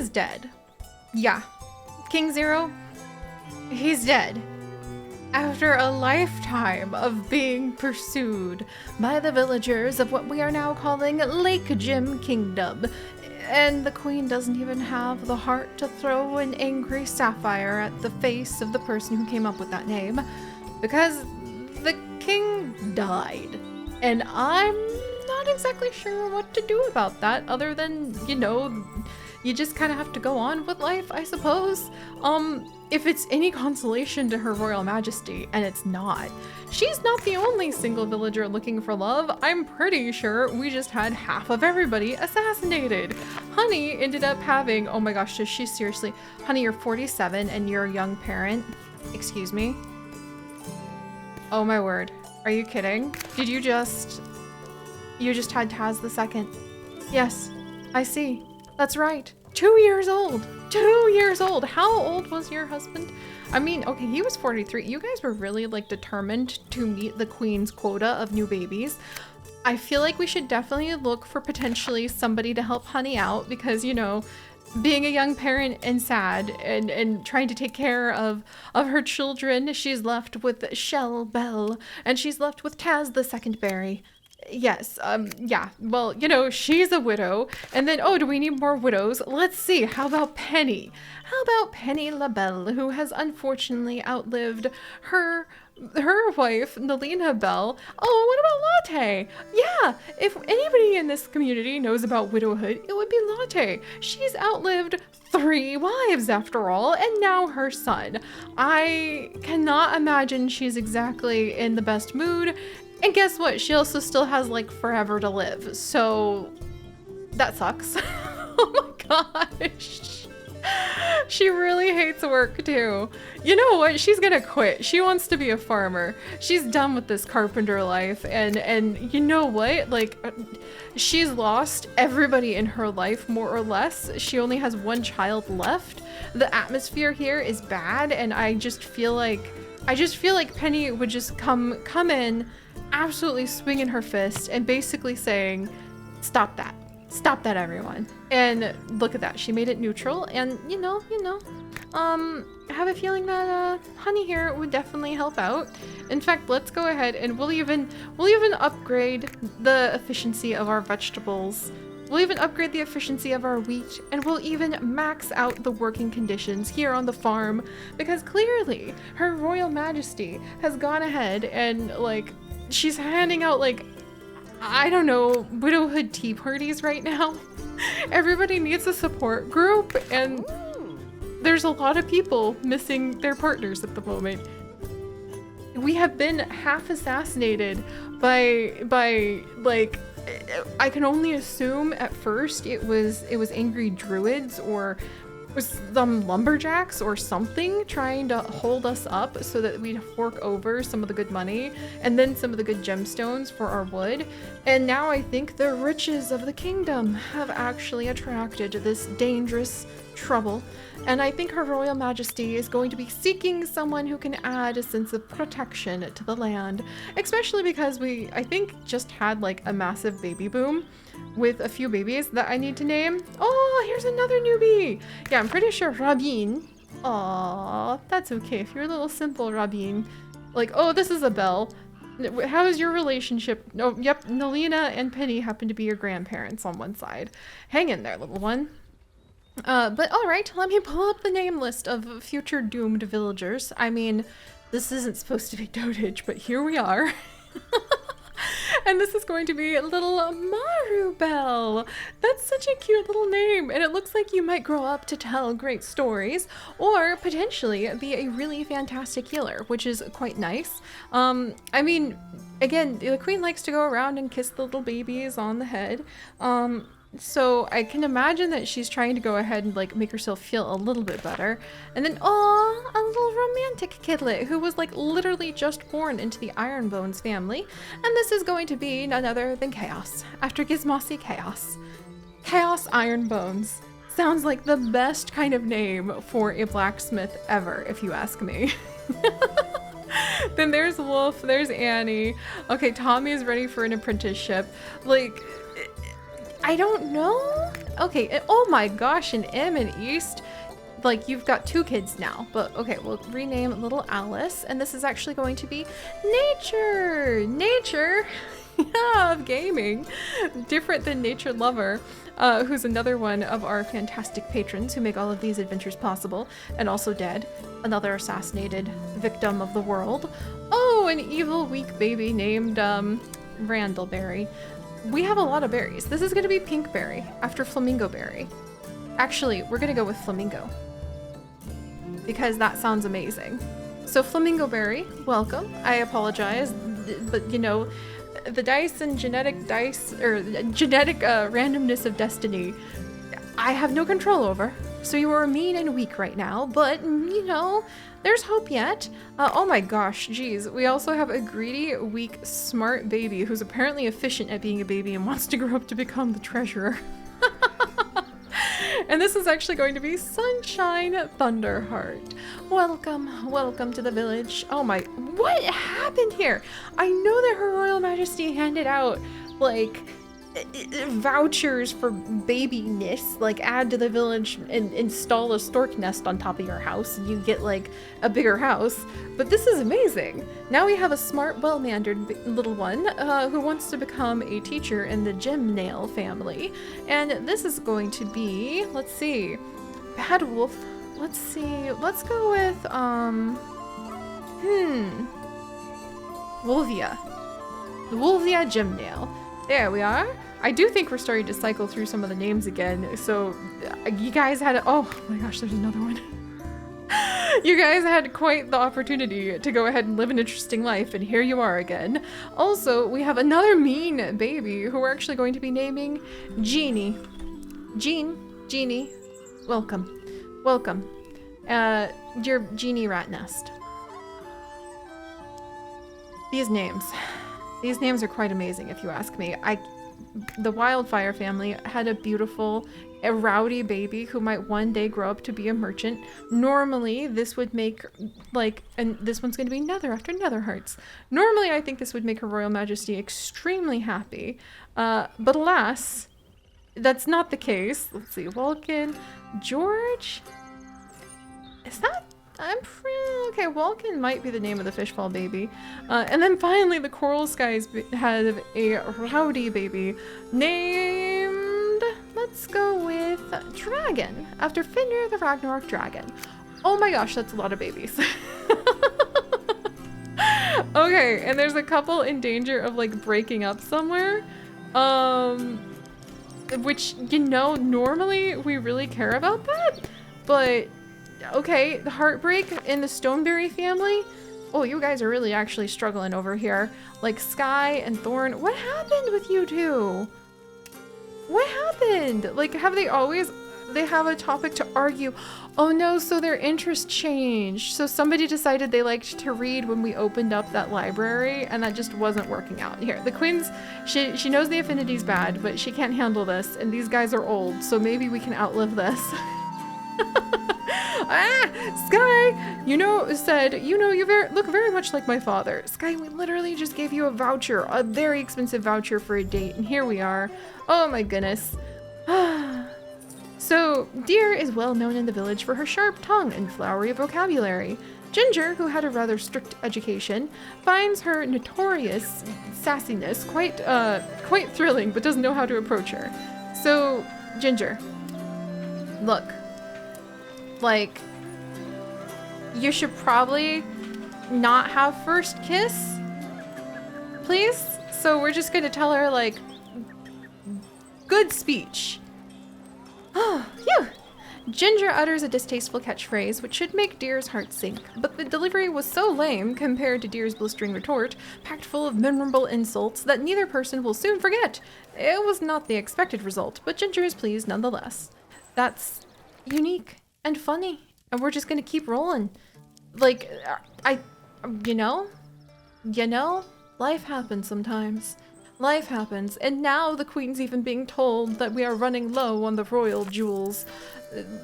is dead. Yeah. King Zero, he's dead. After a lifetime of being pursued by the villagers of what we are now calling Lake Jim Kingdom. And the queen doesn't even have the heart to throw an angry sapphire at the face of the person who came up with that name. Because the king died. And I'm not exactly sure what to do about that other than, you know, you just kind of have to go on with life, I suppose. If it's any consolation to Her Royal Majesty, and it's not, she's not the only single villager looking for love. I'm pretty sure we just had half of everybody assassinated. Honey ended up having, oh my gosh, does she seriously? Honey, you're 47 and you're a young parent. Excuse me? Oh my word. Are you kidding? Did you just had Taz the second? Yes, I see. That's right. 2 years old. 2 years old. How old was your husband? I mean, okay, he was 43. You guys were really like determined to meet the queen's quota of new babies. I feel like we should definitely look for potentially somebody to help Honey out because, you know, being a young parent and sad and trying to take care of her children, she's left with Shell Bell and she's left with Taz the second berry. Yes, yeah, well, you know, she's a widow, and then, oh, do we need more widows? Let's see, how about Penny? How about Penny LaBelle, who has unfortunately outlived her wife, Nalina Bell. Oh, what about Latte? Yeah, if anybody in this community knows about widowhood, it would be Latte. She's outlived 3 wives after all, and now her son. I cannot imagine she's exactly in the best mood. And guess what? She also still has like forever to live. So that sucks. Oh my gosh. She really hates work too. You know what? She's gonna quit. She wants to be a farmer. She's done with this carpenter life. And you know what? Like, she's lost everybody in her life more or less. She only has 1 child left. The atmosphere here is bad. And I just feel like Penny would just come in absolutely swinging her fist and basically saying, stop that, everyone. And look at that, she made it neutral. And you know, I have a feeling that Honey here would definitely help out. In fact, let's go ahead and we'll even upgrade the efficiency of our vegetables. We'll even upgrade the efficiency of our wheat, and we'll even max out the working conditions here on the farm, because clearly Her Royal Majesty has gone ahead and like she's handing out like, I don't know, widowhood tea parties right now. Everybody needs a support group, and there's a lot of people missing their partners at the moment. We have been half assassinated by like, I can only assume at first it was angry druids or was some lumberjacks or something trying to hold us up so that we'd fork over some of the good money and then some of the good gemstones for our wood. And now I think the riches of the kingdom have actually attracted this dangerous trouble. And I think Her Royal Majesty is going to be seeking someone who can add a sense of protection to the land, especially because we, I think, just had like a massive baby boom with a few babies that I need to name. Oh, here's another newbie. Yeah, I'm pretty sure Rabin. Aw, that's okay. If you're a little simple, Rabin. Like, oh, this is a Belle. How is your relationship? Oh, yep, Nalina and Penny happen to be your grandparents on one side. Hang in there, little one. But alright, let me pull up the name list of future doomed villagers. I mean, this isn't supposed to be dotage, but here we are. And this is going to be little Marubel. That's such a cute little name, and it looks like you might grow up to tell great stories, or potentially be a really fantastic healer, which is quite nice. I mean, again, the queen likes to go around and kiss the little babies on the head. So I can imagine that she's trying to go ahead and like make herself feel a little bit better. And then, oh, a little romantic kidlet who was like literally just born into the Ironbones family. And this is going to be none other than Chaos, after Gizmosi Chaos. Chaos Ironbones. Sounds like the best kind of name for a blacksmith ever, if you ask me. Then there's Wolf, there's Annie. Okay, Tommy is ready for an apprenticeship. Like, I don't know. Okay, oh my gosh, an M in East. Like, you've got 2 kids now, but okay, we'll rename little Alice, and this is actually going to be Nature of gaming. Different than Nature Lover, who's another one of our fantastic patrons who make all of these adventures possible, and also dead, another assassinated victim of the world. Oh, an evil, weak baby named Randallberry. We have a lot of berries. This is gonna be Pinkberry, after Flamingo Berry. Actually, we're gonna go with Flamingo, because that sounds amazing. So Flamingo Berry, welcome. I apologize, but you know, the dice and genetic randomness of destiny, I have no control over. So you are mean and weak right now, but you know, there's hope yet. Oh my gosh, geez. We also have a greedy, weak, smart baby who's apparently efficient at being a baby and wants to grow up to become the treasurer. And this is actually going to be Sunshine Thunderheart. Welcome to the village. Oh my, what happened here? I know that Her Royal Majesty handed out, like, vouchers for babyness, like add to the village and install a stork nest on top of your house and you get like a bigger house. But this is amazing. Now we have a smart, well-mannered little one who wants to become a teacher in the Gymnail family. And this is going to be, let's see, Bad Wolf. Let's see, let's go with Wolvia. The Wolvia Gymnail. There we are. I do think we're starting to cycle through some of the names again. So you guys had, oh my gosh, there's another one. You guys had quite the opportunity to go ahead and live an interesting life, and here you are again. Also, we have another mean baby who we're actually going to be naming Jeannie. Jeannie, welcome. Dear Jeannie Rat Nest. These names are quite amazing if you ask me. The Wildfire family had a beautiful, a rowdy baby who might one day grow up to be a merchant. Normally, this would make, like, and this one's going to be Nether after Nether Hearts. Normally, I think this would make Her Royal Majesty extremely happy. But alas, that's not the case. Let's see, Vulcan, George? Is that? I'm pretty okay. Vulcan might be the name of the fishball baby. And then finally, the Coral Skies had a rowdy baby named, let's go with Dragon, after Fenrir the Ragnarok Dragon. Oh my gosh, that's a lot of babies. Okay, and there's a couple in danger of like breaking up somewhere. Which, you know, normally we really care about that, but okay, the heartbreak in the Stoneberry family. Oh, you guys are really actually struggling over here. Like Sky and Thorn. What happened with you two? What happened? Like, have they always, they have a topic to argue. Oh no, so their interest changed. So somebody decided they liked to read when we opened up that library, and that just wasn't working out. Here, the Queen's, she knows the affinity's bad, but she can't handle this, and these guys are old, so maybe we can outlive this. Sky, you know, said, you know, you look very much like my father. Sky, we literally just gave you a voucher, a very expensive voucher for a date, and here we are. Oh my goodness. So, Deer is well known in the village for her sharp tongue and flowery vocabulary. Ginger, who had a rather strict education, finds her notorious sassiness quite thrilling, but doesn't know how to approach her. So, Ginger, look. Like, you should probably not have first kiss, please? So we're just gonna tell her, like, good speech. Oh, phew. Ginger utters a distasteful catchphrase, which should make Deer's heart sink, but the delivery was so lame compared to Deer's blistering retort, packed full of memorable insults, that neither person will soon forget. It was not the expected result, but Ginger is pleased nonetheless. That's unique and funny, and we're just gonna keep rolling. Like, you know, life happens sometimes. Life happens, and now the Queen's even being told that we are running low on the royal jewels.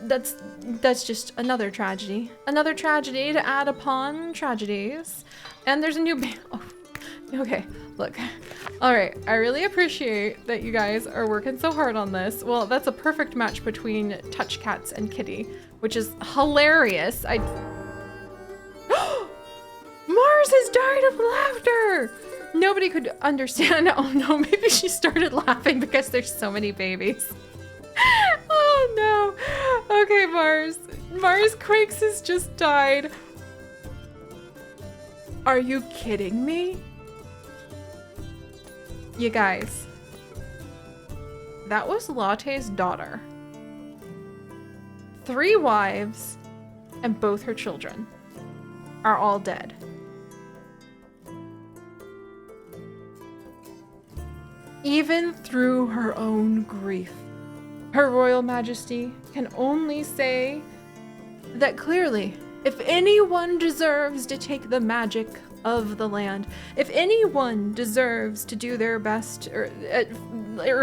That's just another tragedy. Another tragedy to add upon tragedies. And there's a new oh, okay, Look. All right, I really appreciate that you guys are working so hard on this. Well, that's a perfect match between Touch Cats and Kitty, which is hilarious. Mars has died of laughter! Nobody could understand. Oh no, maybe she started laughing because there's so many babies. Oh no. Okay, Mars. Mars Quakes has just died. Are you kidding me? You guys, that was Latte's daughter. 3 wives and both her children are all dead. Even through her own grief, Her Royal Majesty can only say that clearly, if anyone deserves to take the magic of the land, if anyone deserves to do their best, or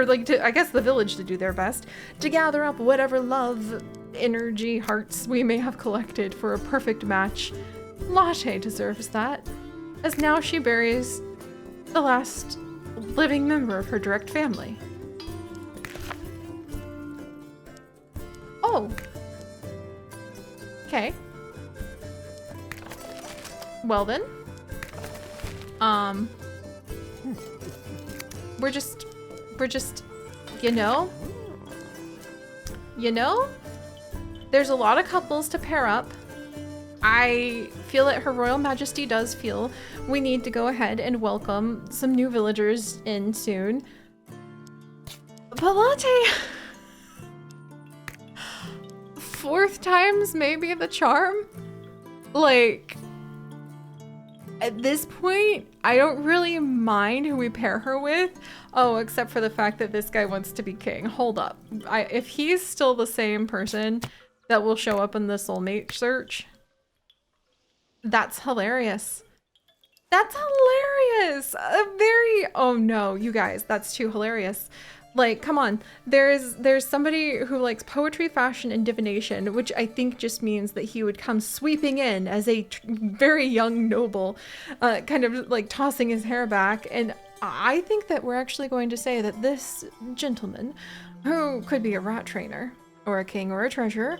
like to, I guess the village to do their best, to gather up whatever love, energy, hearts we may have collected for a perfect match, Latte deserves that, as now she buries the last living member of her direct family. Oh. Okay. Well then. We're just, you know, there's a lot of couples to pair up. I feel that Her Royal Majesty does feel we need to go ahead and welcome some new villagers in soon. But Latte, 4th time's maybe the charm? Like, at this point, I don't really mind who we pair her with. Oh, except for the fact that this guy wants to be king. Hold up. If he's still the same person that will show up in the soulmate search, that's hilarious. That's hilarious. Oh no, you guys, that's too hilarious. Like, come on. There's somebody who likes poetry, fashion, and divination, which I think just means that he would come sweeping in as a very young noble, kind of like tossing his hair back. And I think that we're actually going to say that this gentleman, who could be a rat trainer, or a king, or a treasurer,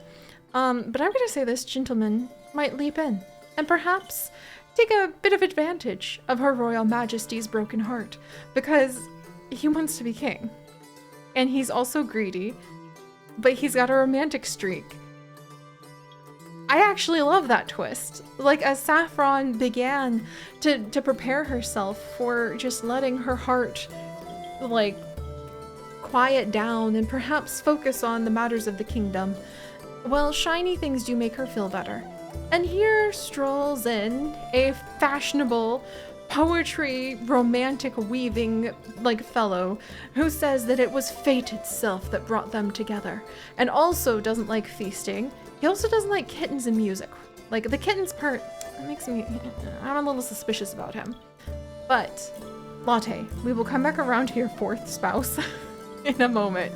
but I'm going to say this gentleman might leap in, and perhaps take a bit of advantage of Her Royal Majesty's broken heart, because he wants to be king. And he's also greedy, but he's got a romantic streak. I actually love that twist. Like, as Saffron began to prepare herself for just letting her heart, like, quiet down and perhaps focus on the matters of the kingdom, well, shiny things do make her feel better. And here strolls in a fashionable, poetry, romantic weaving, like, fellow who says that it was fate itself that brought them together, and also doesn't like feasting. He also doesn't like kittens and music. Like, the kittens part makes me, I'm a little suspicious about him. But Latte, we will come back around to your 4th spouse in a moment.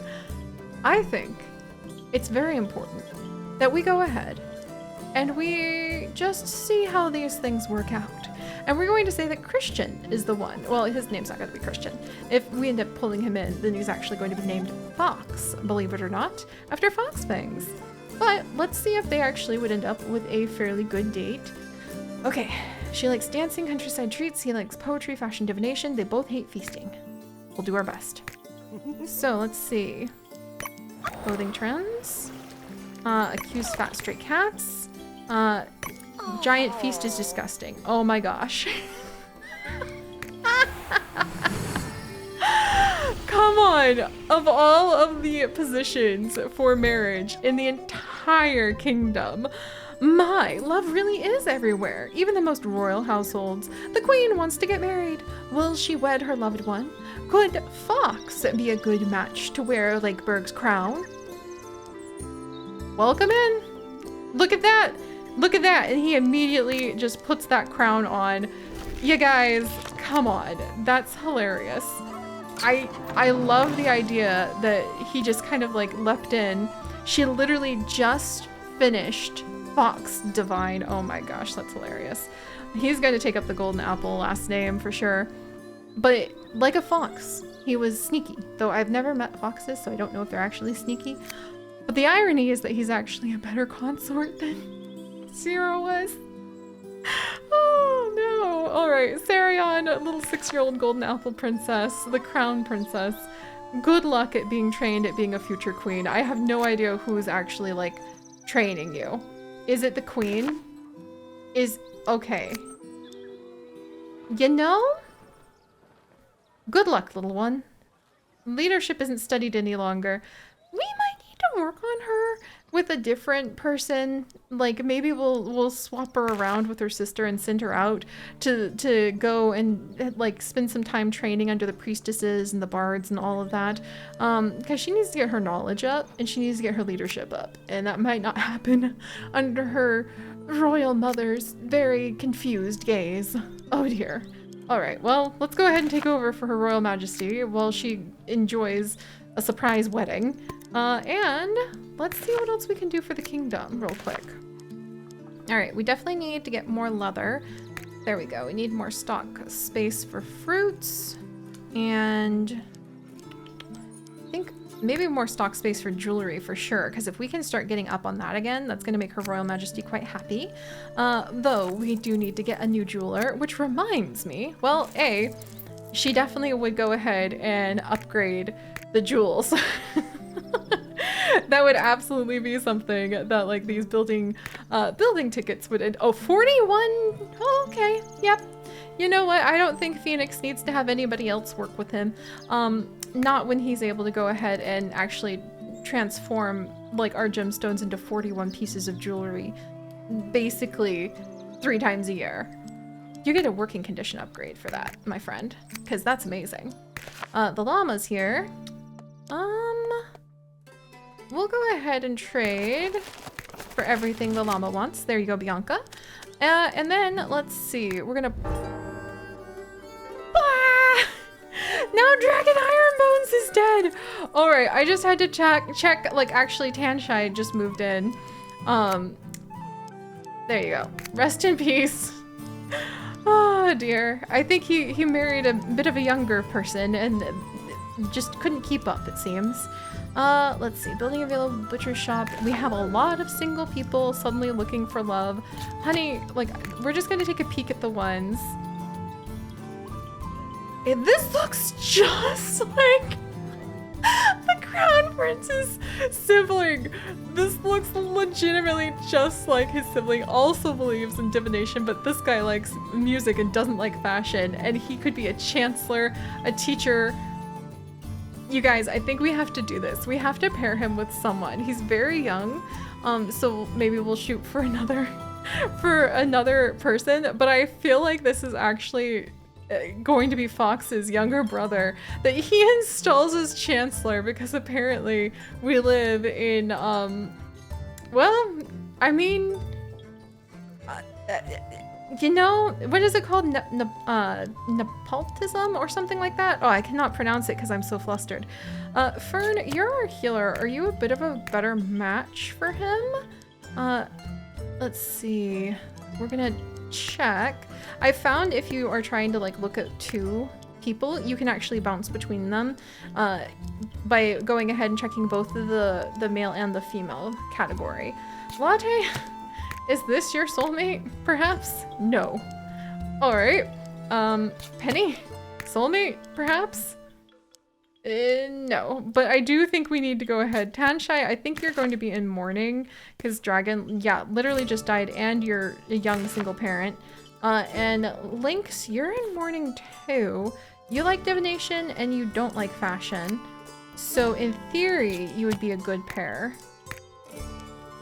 I think it's very important that we go ahead and we just see how these things work out. And we're going to say that Christian is the one. Well, his name's not going to be Christian. If we end up pulling him in, then he's actually going to be named Fox, believe it or not, after Fox Fangs. But let's see if they actually would end up with a fairly good date. Okay, she likes dancing, countryside treats. He likes poetry, fashion, divination. They both hate feasting. We'll do our best. So let's see. Clothing trends. Accused fat stray cats. Giant feast is disgusting. Oh my gosh. Come on! Of all of the positions for marriage in the entire kingdom, my love really is everywhere. Even the most royal households. The queen wants to get married. Will she wed her loved one? Could Fox be a good match to wear Lakeburg's crown? Welcome in. Look at that. Look at that. And he immediately just puts that crown on. You guys, come on. That's hilarious. I love the idea that he just kind of like leapt in. She literally just finished Fox Divine. Oh my gosh, that's hilarious. He's going to take up the golden apple last name for sure. but like a fox, he was sneaky. Though I've never met foxes, so I don't know if they're actually sneaky. But the irony is that he's actually a better consort than Zero was. Oh no! Alright, Sarion, little 6-year-old golden apple princess, the crown princess. Good luck at being trained at being a future queen. I have no idea who's actually, like, training you. Is it the queen? Okay. You know? Good luck, little one. Leadership isn't studied any longer. We might need to work on her with a different person. Like, maybe we'll swap her around with her sister and send her out to go and, like, spend some time training under the priestesses and the bards and all of that. Because she needs to get her knowledge up and she needs to get her leadership up. And that might not happen under her royal mother's very confused gaze. Oh dear. All right, well, let's go ahead and take over for Her Royal Majesty while she enjoys a surprise wedding. And let's see what else we can do for the kingdom real quick. All right, we definitely need to get more leather. There we go. We need more stock space for fruits. And I think maybe more stock space for jewelry for sure, because if we can start getting up on that again, that's going to make Her Royal Majesty quite happy. Though we do need to get a new jeweler, which reminds me, well, she definitely would go ahead and upgrade the jewels. That would absolutely be something that, like, these building tickets would. Oh, 41. Oh, okay. Yep. You know what? I don't think Phoenix needs to have anybody else work with him. Not when he's able to go ahead and actually transform, like, our gemstones into 41 pieces of jewelry, basically 3 times a year. You get a working condition upgrade for that, my friend, because that's amazing. The llamas here. We'll go ahead and trade for everything the llama wants. There you go, Bianca. And then let's see. We're gonna. Now Dragon Ironbones is dead. All right, I just had to check. Like, actually, Tanshai just moved in. There you go. Rest in peace. Oh dear. I think he married a bit of a younger person and just couldn't keep up, it seems. Let's see. Building available butcher shop. We have a lot of single people suddenly looking for love. Honey, like, we're just gonna take a peek at the ones. This looks just like the Crown Prince's sibling. This looks legitimately just like his sibling. Also believes in divination, but this guy likes music and doesn't like fashion. And he could be a chancellor, a teacher. You guys, I think we have to do this. We have to pair him with someone. He's very young, so maybe we'll shoot for another person. But I feel like this is actually going to be Fox's younger brother that he installs as chancellor, because apparently we live in well, I mean, you know, what is it called? Nepotism or something like that? Oh, I cannot pronounce it because I'm so flustered. Fern, you're our healer. Are you a bit of a better match for him? Let's see. We're gonna check. I found if you are trying to, like, look at 2 people, you can actually bounce between them by going ahead and checking both of the male and the female category. Latte, is this your soulmate? Perhaps? No. All right. Penny, soulmate? Perhaps? No, but I do think we need to go ahead. Tanshai, I think you're going to be in mourning because Dragon, yeah, literally just died, and you're a young single parent. And Lynx, you're in mourning too. You like divination and you don't like fashion. So in theory, you would be a good pair.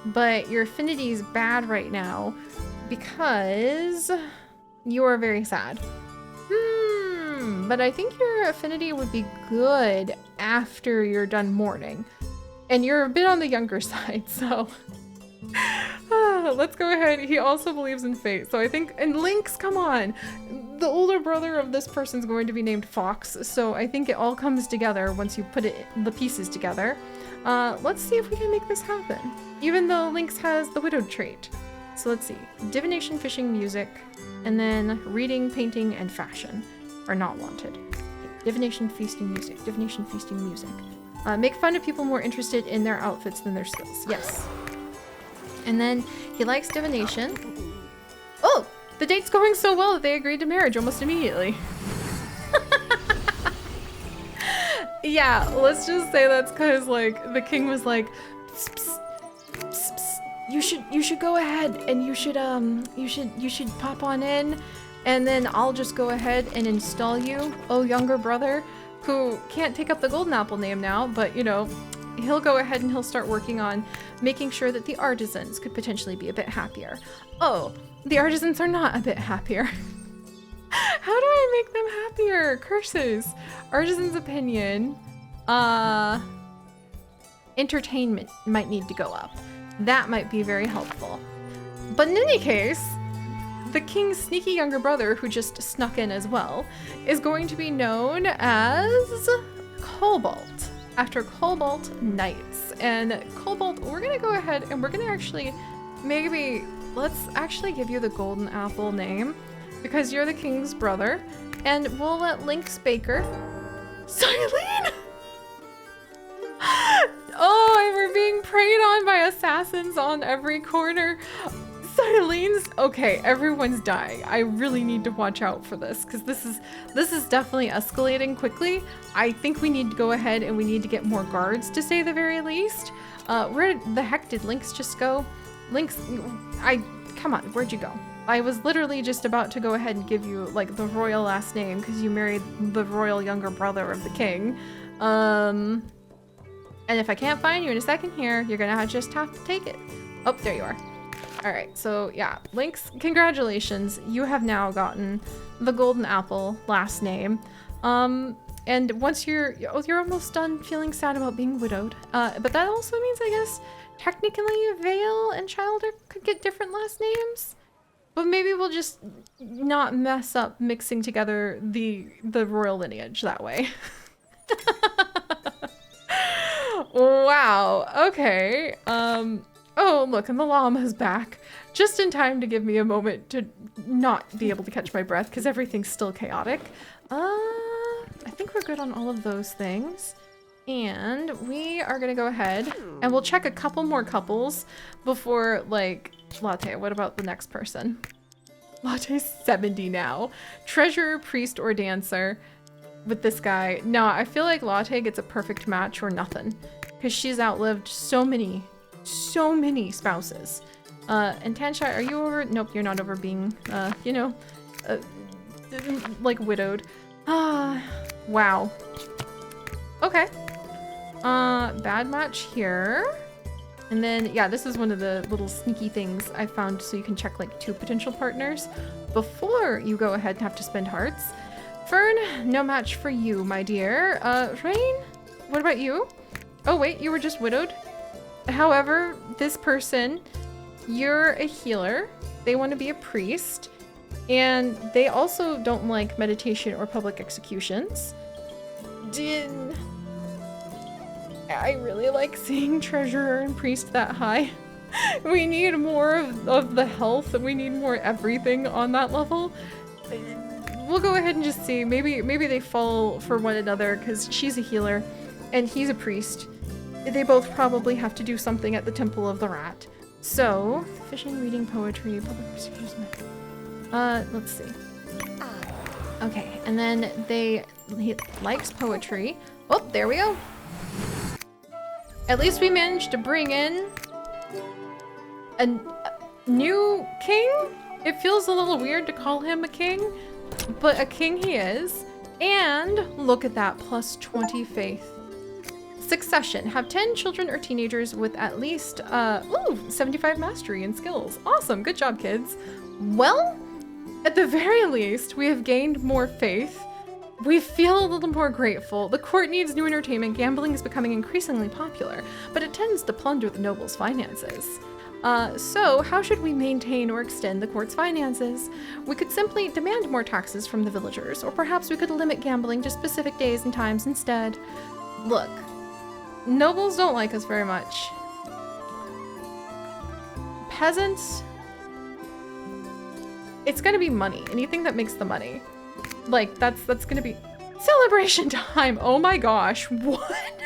But your affinity is bad right now because you are very sad. But I think your affinity would be good after you're done mourning. And you're a bit on the younger side, so... let's go ahead. He also believes in fate, so I think... And Lynx, come on! The older brother of this person's going to be named Fox, so I think it all comes together once you put the pieces together. Let's see if we can make this happen. Even though Lynx has the widowed trait. So let's see. Divination, fishing, music, and then reading, painting, and fashion are not wanted. Divination, feasting, music. Divination, feasting, music. Make fun of people more interested in their outfits than their skills. Yes. And then he likes divination. Oh! The date's going so well that they agreed to marriage almost immediately. Yeah, let's just say that's because, like, the king was like, psst, psst, psst, psst. You should go ahead and you should pop on in, and then I'll just go ahead and install you, oh younger brother, who can't take up the golden apple name now, but you know, he'll go ahead and he'll start working on making sure that the artisans could potentially be a bit happier. Oh, the artisans are not a bit happier. How do I make them happier? Curses. Artisan's opinion. Entertainment might need to go up. That might be very helpful. But in any case, the king's sneaky younger brother, who just snuck in as well, is going to be known as Cobalt, after Cobalt Knights. And Cobalt, we're gonna go ahead and we're gonna actually, let's actually give you the golden apple name, because you're the king's brother, and we'll let Lynx Baker... Silene! Oh, and we're being preyed on by assassins on every corner. Silene's... Okay, everyone's dying. I really need to watch out for this, because this is definitely escalating quickly. I think we need to go ahead and we need to get more guards, to say the very least. Where the heck did Lynx just go? Lynx... Come on, where'd you go? I was literally just about to go ahead and give you, like, the royal last name, because you married the royal younger brother of the king. And if I can't find you in a second here, you're gonna just have to take it. Oh, there you are. All right, so yeah, Lynx, congratulations. You have now gotten the golden apple last name. And once you're almost done feeling sad about being widowed. But that also means, I guess, technically Vale and Childer could get different last names. But maybe we'll just not mess up mixing together the royal lineage that way. Wow, okay. Oh, look, and the llama's back. Just in time to give me a moment to not be able to catch my breath, because everything's still chaotic. I think we're good on all of those things. And we are gonna go ahead and we'll check a couple more couples before, like, Latte, what about the next person? Latte's 70 now. Treasurer, priest, or dancer with this guy. No, I feel like Latte gets a perfect match or nothing, because she's outlived so many spouses. And Tanshai, are you over? Nope, you're not over being, like, widowed. Wow. Okay. Bad match here. And then, yeah, this is one of the little sneaky things I found, so you can check, like, 2 potential partners before you go ahead and have to spend hearts. Fern, no match for you, my dear. Rain, what about you? Oh, wait, you were just widowed? However, this person, you're a healer. They want to be a priest. And they also don't like meditation or public executions. I really like seeing treasurer and priest that high. We need more of the health, and we need more everything on that level. We'll go ahead and just see. Maybe they fall for one another, because she's a healer and he's a priest. They both probably have to do something at the Temple of the Rat. So, fishing, reading, poetry, public execution. Let's see. Okay, and then he likes poetry. Oh, there we go. At least we managed to bring in a new king. It feels a little weird to call him a king, but a king he is. And look at that, plus 20 faith. Succession. Have 10 children or teenagers with at least 75 mastery and skills. Awesome. Good job, kids. Well, at the very least, we have gained more faith. We feel a little more grateful. The court needs new entertainment. Gambling is becoming increasingly popular, but it tends to plunder the noble's finances. So how should we maintain or extend the court's finances? We could simply demand more taxes from the villagers, or perhaps we could limit gambling to specific days and times instead. Look, nobles don't like us very much. Peasants, it's gonna be money. Anything that makes the money. Like, that's gonna be... Celebration time! Oh my gosh, what?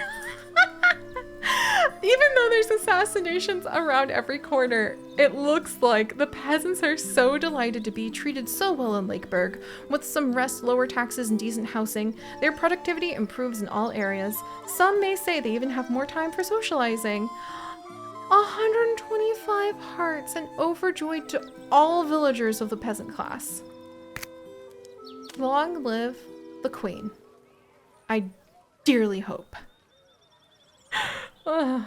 Even though there's assassinations around every corner, it looks like the peasants are so delighted to be treated so well in Lakeburg. With some rest, lower taxes, and decent housing, their productivity improves in all areas. Some may say they even have more time for socializing. 125 hearts and overjoyed to all villagers of the peasant class. Long live the queen. I dearly hope. Ugh.